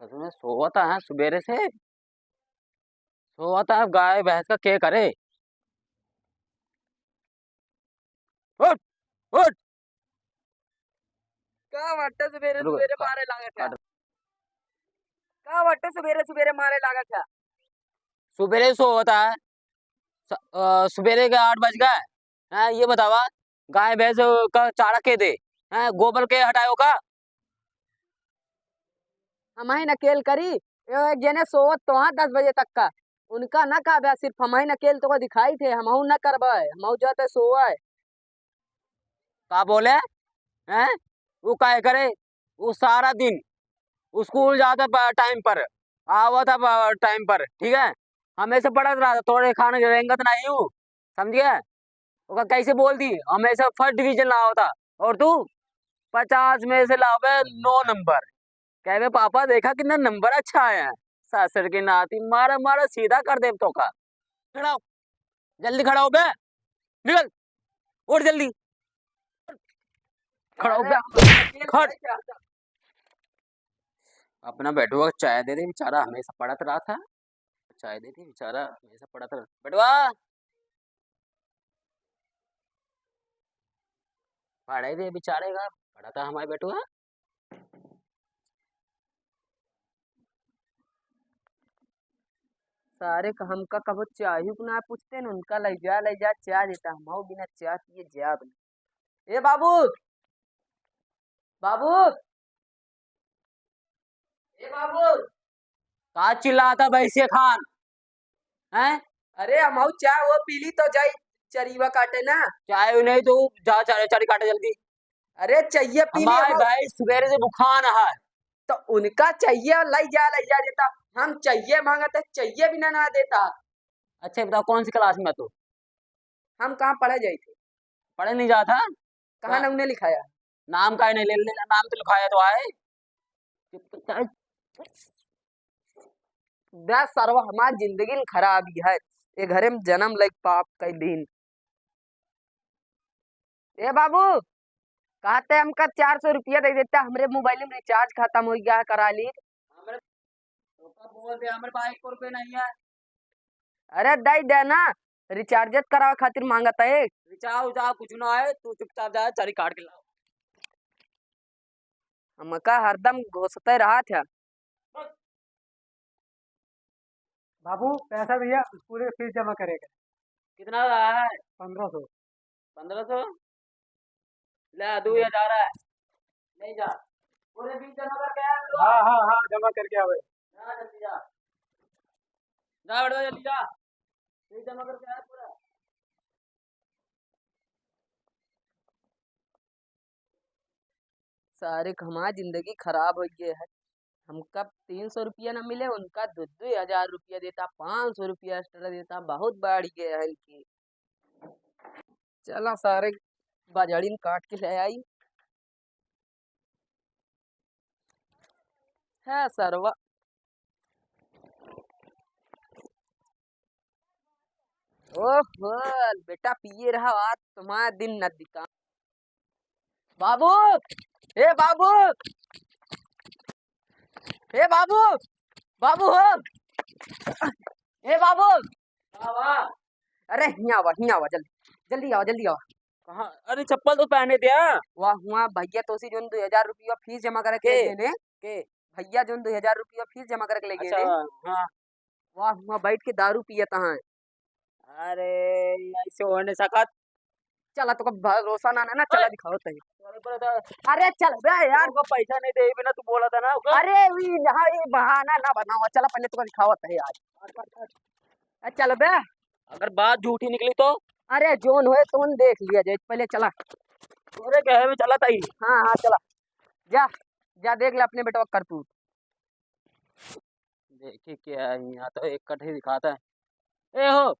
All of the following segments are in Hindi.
ससुर ने सोता है सवेरे से, सोता है गाय भैंस का के करे। उठ उठ। का वाटतं सवेरे रुक, सवेरे का- मारे लागत है? काट। का वाटतं सवेरे सवेरे मारे लागत है? सवेरे सोता है, सवेरे के 8 बज गए हैं, ये बतावा गाय भैंस का चारा के दे हैं, गोबर के हटायो का। हम ही नकेल करी एक जने सोवत तो हाँ 10 बजे तक का। उनका न का सिर्फ हम ही नकेल तो को दिखाई थे, हम न करवाए, हम जाते सोए। का बोले हैं, वो काय करे, वो सारा दिन स्कूल जाता टाइम पर, आवा था टाइम पर, ठीक है। हमेशा पढ़त रहा था, थोड़े खाने की रेंगत नहीं हूँ, समझिए। वो कैसे बोल दी, हमेशा फर्स्ट डिवीजन लाओ था, और तू 50 में से लावे 9 नंबर। कह रहे पापा देखा कितना नंबर अच्छा आया है। सासर की नाती मारा मारा सीधा कर दे तो का। खड़ा हो, जल्दी खड़ा हो बे, निकल, उठ जल्दी, खड़ा हो अरे बे, हम ही नकेल खड़। नहीं चाहता। अपना बेटुआ चाय दे दे, बेचारा हमेशा पढ़त रहा था, चाय दे दे बेचारा हमेशा पढ़त रहा। बेटुआ पढ़ाई दे बेचारे का, पढ़ा था हमारे बेटुआ। सारे का हमका कबो चाही को ना पूछते न, उनका ले जा चाय देता, हम बिना चाय पिए जाब नहीं। ए बाबू, बाबू, ए बाबू। का चिल्लाता वैसे खान है। अरे हम चाय वो पीली तो जाई चरीवा काटे ना। चाय नहीं तो जा, चाय चाय काटे जल्दी। अरे चाहिए पीली हमारे हम। भाई सवेरे से बुखार है। तो उनका चाहिए ले जा देता। हम चाहिए मांगते चाहिए बिना ना देता। अच्छा बताओ कौन सी क्लास में है तू। हम कहाँ पढ़े जाए थे? पढ़े नहीं जाता कहाँ का, ना उन्हें लिखाया? नाम का ही नहीं ले ले, नाम तो लिखाया तो आए। दस सरवा हमारी जिंदगी न खराबी है। ये घरे में जन्म लग पाप कैलीन। ए बाबू, कहते हमका 400 रुपया दे देता, हमरे मोबाइल में रिचार्ज खत्म हो गया है, करा ली। हमारे तो बोल दे, हमारे पास 1 रुपये नहीं है। अरे दे देना, रिचार्ज करावे खातिर मांगता है। रिचार्ज उचार्ज कुछ ना है, तू चुपचाप जा चारी काट के लाओ। हमका हरदम घोसते रहा था। बाबू पैसा भैया पूरे फीस जमा करेगा। कितना रहा है? 1500। 1500 ले, 2000 है, नहीं जा, पूरे फीस जमा करके आया तू? हाँ हाँ हाँ जमा करके आवे। जा जल्दी जा, जा बेटा जल्दी जा, फीस जमा करके आया पूरा। सारे का हमारी जिंदगी खराब हो गई है। हमका 300 रुपया न मिले, उनका 2-2 हजार रुपया देता, 500 रुपया एक्स्ट्रा देता, बहुत बढ़ गया है इनकी। चला सारे बाजारी काट के ले आई है सरवा। ओह बेटा पिए रहा आज तुम्हारा दिन न दिखा। बाबू, ए बाबू, ए बाबू, बाबू हो, ए बाबू। वाह, अरे यहाँ आवा जल्दी, जल्दी आओ जल्दी आओ। कहाँ? अरे चप्पल तो पहने दिया। वाह हुआ भैया तो सी जो 2 हजार रुपया फीस जमा करके के देने। के भैया जो 2 हजार रुपया फीस जमा करके ले अच्छा, गए। हाँ। वाह हुआ बैठ के दारू पियता है। अरे ऐसे होने सकत। चला तो भरोसा ना ना चला दिखाओ तही। अरे पर था, अरे चल बे यार। तुमको पैसा नहीं दे बिना तू बोला था ना ओका? अरे ये बहाना ना बनाओ, चला पहले तुमको दिखाओ तही आज। चल बे। अगर बात झूठी निकली तो? अरे जोन होए तुम देख लिया जाए, पहले चला। पूरे कहे में चला था ही। हाँ हाँ चला, जा जा देख ले अपने बेटा का करतूत। देखिए क्या है, यहाँ तो एक कट ही दिखाता है। ए हो,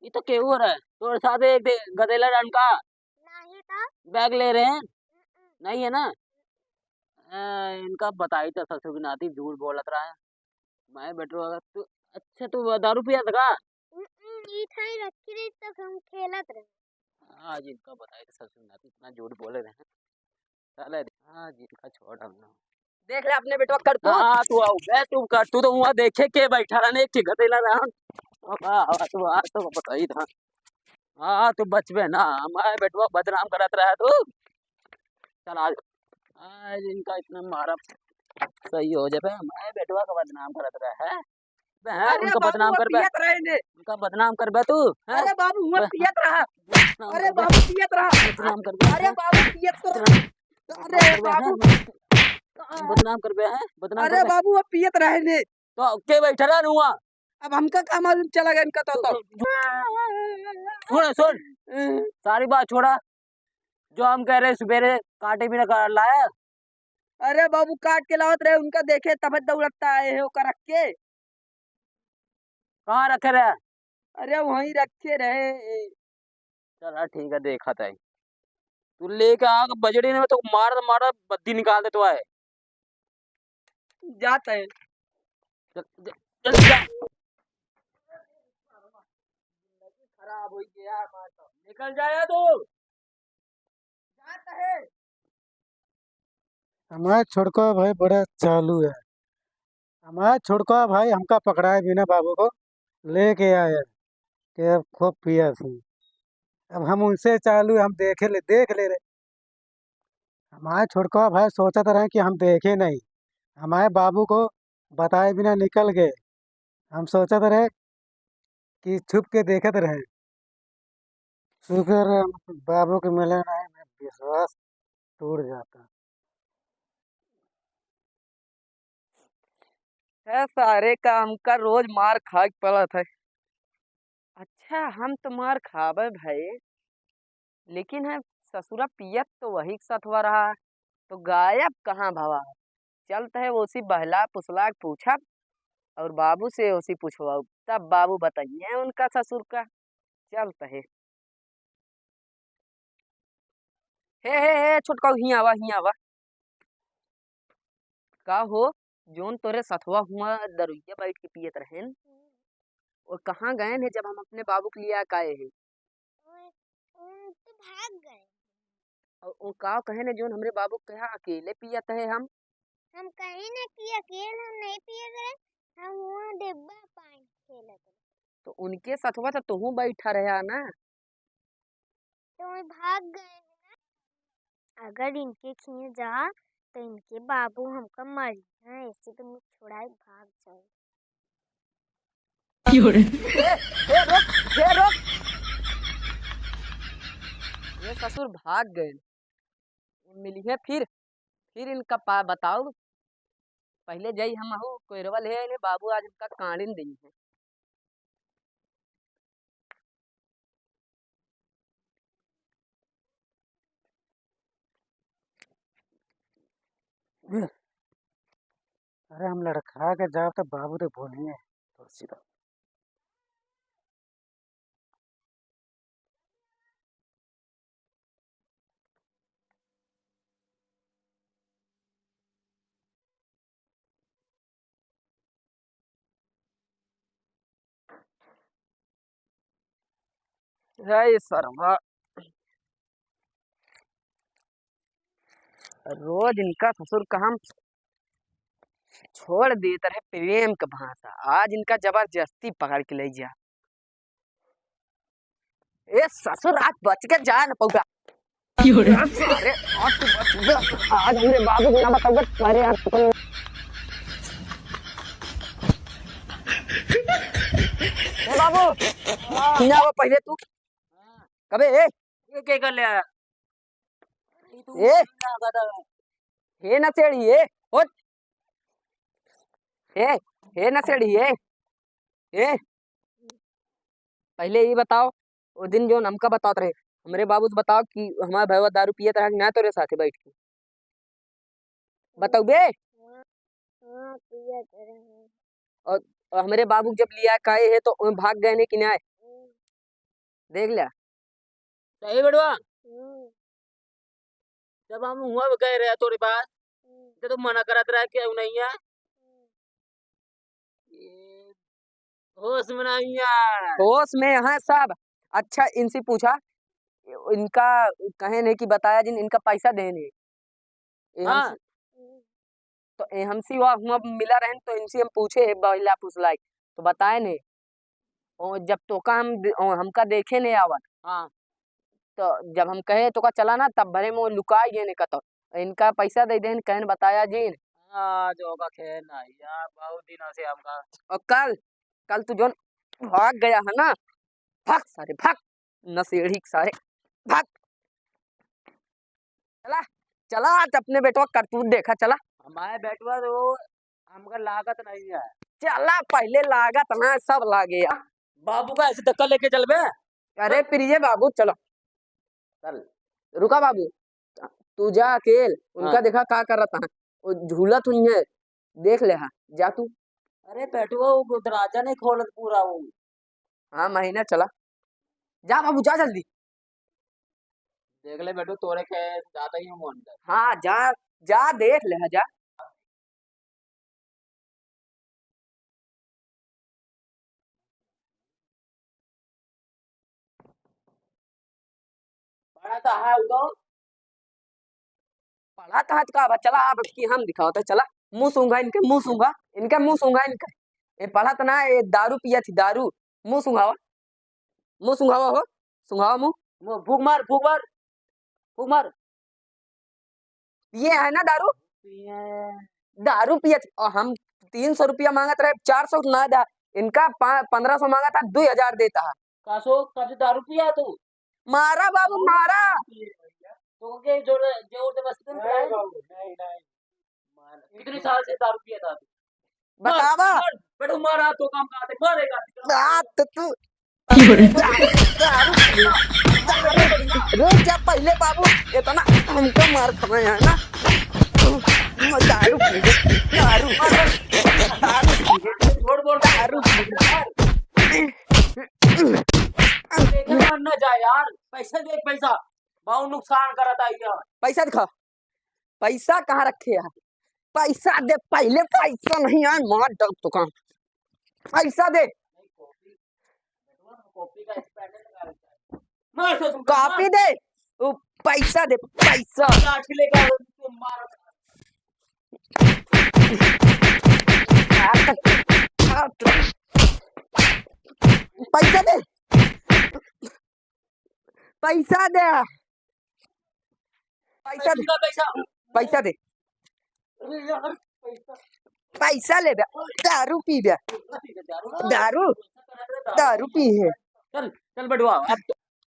ये तो केहू हो रहा है तो साथ एक गधेला रन का नहीं था। बैग ले रहे हैं, नहीं है ना। इनका बताई था ससुर की नाती झूठ बोलत रहा है। मैं बैठू अगर तू, अच्छा तू दारू पिया था का? ई थाई रखी रही तब हम खेलत रहे। आज इनका बताई था ससुर की नाती इतना झूठ बोले रहे हैं। चले आज इनका छोड़ हम ना। देख ले अपने बेटवा कर तो। हाँ तू आओ बे तू तो वहाँ देखे के बैठा रहने एक ठिक गतेला रहा तू आ तो बताई था। हाँ तू बचबे ना हमारे बेटवा बदनाम करत रहा तू। चल आज आज इनका इतना मारा सही हो जाए हमारे बेटवा का बदनाम करत रहा है बे, हैं? अरे उनको बाबू बदनाम वो कर बे पियत रहे ने। उनका बदनाम कर बे तू हैं? अरे बाबू वो बे, पियत रहा। बदनाम अरे कर बे, बाबू पियत रहा। बदनाम कर बे, अरे हैं? बाबू पियत तो बदनाम अरे कर बे, बाबू हैं? बदनाम कर बे हैं बदनाम अरे कर बे बाबू वो पियत रहे ने। तो के बैठा रहा हुआ अब हमका क्या मालूम चला गया इनका तो। सुन सुन सारी बात छोड़ा जो हम कह रहे सवेरे कांटे भी ना लाया। अरे बाबू काट के लावत रहे उनका देखे तब दौड़ता आए है ओका रख के। कहाँ रखे रहे अरे वहीं रखे रहे। चला ठीक है देखा था तू लेके आ बजड़ी ने तो मार मारा बद्दी निकाल दे तो आए जाता है। चल जा खराब हो गया तो निकल जाया तू जाता है। हमारा छोटका भाई बड़ा चालू है। हमारा छोटका भाई हमका पकड़ाए बिना बाबू को लेके आया कि अब खूब पिया थी। अब हम उनसे चालू हम देख ले रहे। हमारे छोटका भाई सोचते रहे कि हम देखे नहीं, हमारे बाबू को बताए बिना निकल गए। हम सोचते रहे कि छुप के देखते रहे। शुक्र है बाबू के मिले नहीं, मैं विश्वास टूट जाता। है सारे का हमका रोज मार खा के पड़ा था। अच्छा हम तो मार खावे भाई लेकिन है ससुरा पियत तो वही सतवा रहा तो गायब कहाँ भवा। चलता है वो उसी बहला पुसला के पूछा और बाबू से उसी पूछवाऊ तब बाबू बताइए उनका ससुर का। चलता है हे छोटका ही आवा का हो जोन तोरे सथवा हुआ दरुइया बैठ के पियत रहेन और कहाँ गए हैं जब हम अपने बाबू के लिए आए हैं। तो भाग गए। और वो का कहे ने जोन हमरे बाबू कहा अकेले पियत है हम कहीं ना कि अकेले हम नहीं पिए गए, हम वहाँ डिब्बा पानी खेलत रहे। तो उनके सथवा तो तू बैठा रहा ना। तो वही भाग गए हैं ना। अगर इनके खींच जा तो इनके बाबू हमका मर जाए, ऐसे तो मैं छुड़ाए भाग जाए। रोक ये ससुर भाग गए मिली है फिर इनका बताओ पहले जाई हम आहू कोयरवा ले आए बाबू आज इनका कांडिन दी है। अरे हम लड़खड़ा के जाओ तो बाबू तो बोलिए तो सीधा। है सरवा रोज इनका ससुर का हम छोड़ देते रहे प्रेम का भाषा आज इनका जबरदस्ती पकड़ के ले जा। ए ससुर आज बच के जा न पौगा। अरे आज तू बच गया। आज हमरे बाबू को ना बताऊंगा तुम्हारे यहाँ बाबू ना वो पहले तू कबे ये क्या कर लिया ए हे न सेड़ी ए होट हे न सेड़ी ए पहले ये बताओ वो दिन जो हमका बताते रहे हमरे बाबू से बताओ कि हमारा भैया दारू पिए तरह ना तोरे साथे बैठ के बताओ बे। हाँ पिए रहे। और हमारे बाबू जब लिया काए है तो भाग गए ने कि ना देख लिया। सही बेटवा जब हम हुआ गए रहे तोरे पास तो मना करत रहा कि नहीं है होश में नहीं है होश में यहाँ सब। अच्छा इनसे पूछा इनका कहे नहीं कि बताया जिन इनका पैसा देने हाँ तो हमसी हुआ मिला रहन तो इनसे हम पूछे बहिला पुछलाई तो बताए ने और जब तोका हमका देखे नहीं आवत हाँ तो जब हम कहे तो का चला ना तब भरे में लुकाई गए ने कतो इनका पैसा दे देन कहन बताया जी आज होगा खेल नहीं यार, बहुत दिनों से हमका। और कल कल तू जो भाग गया है ना भाग सारे भाग नशेड़ी सारे भाग चला चला आज अपने बेटवा करतूत देखा चला हमारे बेटवा तो हमका लागत नहीं है। चला पहले लागत ना सब लागे यार। बाबू का ऐसे धक्का लेके चल बे। अरे प्रिय बाबू चलो चल रुका बाबू तू जा अकेल उनका हाँ। देखा का कर रहा है वो झूला तुझे है देख ले हाँ जा तू अरे बेटवा वो दरवाजा नहीं खोलत पूरा वो। हाँ महीना चला जा बाबू जा जल्दी देख ले बेटू तोरे के जाता ही हूँ अंदर। हाँ जा जा देख ले हाँ जा बड़ा तो है उधर। पढ़ा था का बा चला अब की हम दिखाओ चला मुंह सूंघा इनका मुंह सूंघा इनका ये पढ़ा तो ना ये दारू पिया थी दारू मुंह सूंघावा हो सूंघावा मुंह फूक मार फूक मार फूक मार। ये है ना दारू दारू पिया थी और हम 300 रुपया मांगत रहे 400 ना दा इनका 1500 मांगा था 2000 देता है कासो कब दारू पिया तू? मारा बाबू मारा तो के जोर जोर जबरदस्ती में नहीं पिलाए? बाबू नहीं नहीं कितने साल से दारू पिया था तू? बतावा बेटू मारा तो काम का मारेगा। बात तू रुक जा पहले बाबू इतना हमको मार खाए है ना दारू दारू छोड़ बोल दारू देखने न जा यार, पैसा देख पैसा बहुत नुकसान करता है यार। पैसा दिखा पैसा कहाँ रखे यार पैसा दे पहले पैसा नहीं यार मार डब तो कहाँ पैसा दे कॉपी का एक्सपेंडेड लगा रखा है। मार तो तुम कॉपी दे वो पैसा दे पैसा लाठी लेकर तुम मारो। पैसा दे पैसा दे पैसा दे पैसा पैसा दे पैसा ले बे दारू पी बे दारू दारू पी है चल चल बेटवा अब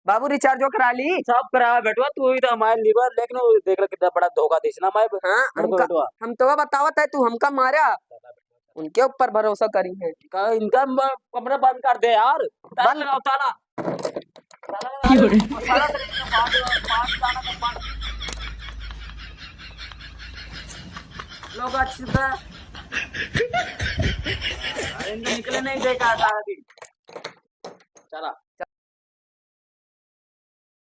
बाबू रिचार्ज करा ली सब करा बेटवा तू ही तो हमारे लिए, लेकिन वो देख ले कितना बड़ा धोखा देना मैं हाँ बेटवा। हम तो बतावत है तू हमका मारा उनके ऊपर भरोसा करी है इनका कमरा बंद कर दे यार, ताला बंद। लगाओ ताला ताला लगा दे। सारा तरीके से पाँच दाना का पानी लोग अच्छी तरह इनको निकले नहीं देगा सारा दिन।